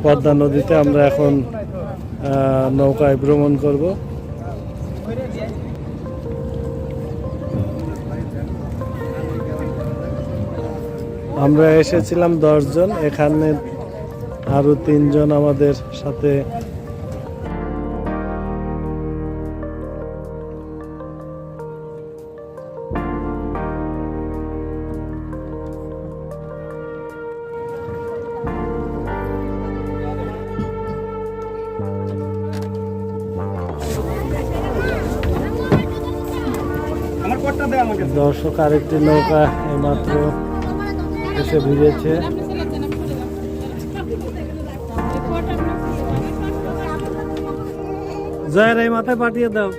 পদ্মা নদীতে আমরা এখন নৌকায় ভ্রমণ করব। আমরা এসেছিলাম 10 জন, এখানে আরো 3 জন আমাদের সাথে দর্শক আরেকটি নৌকা এইমাত্র এসে ভিড়েছে। জয়ের এই মাথায় পাঠিয়ে দাও।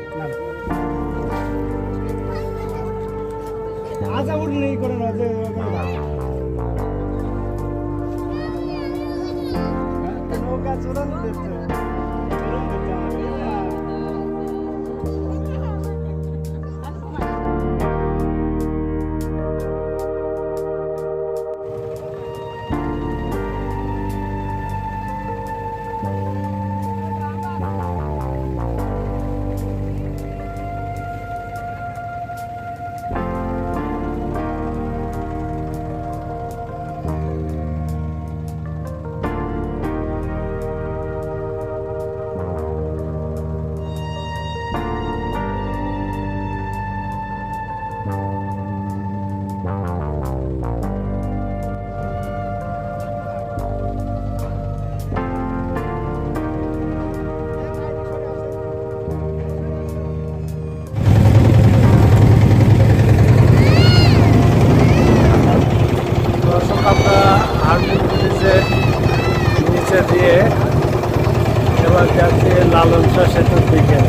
নিচে দিয়ে এবার যাচ্ছে লালন শাহ সেতুর দিকে।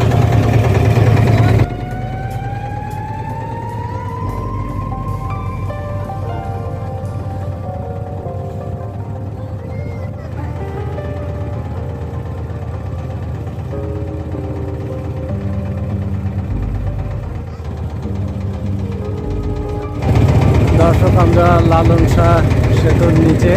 দর্শক আমরা লালন শাহ সেতুর নিচে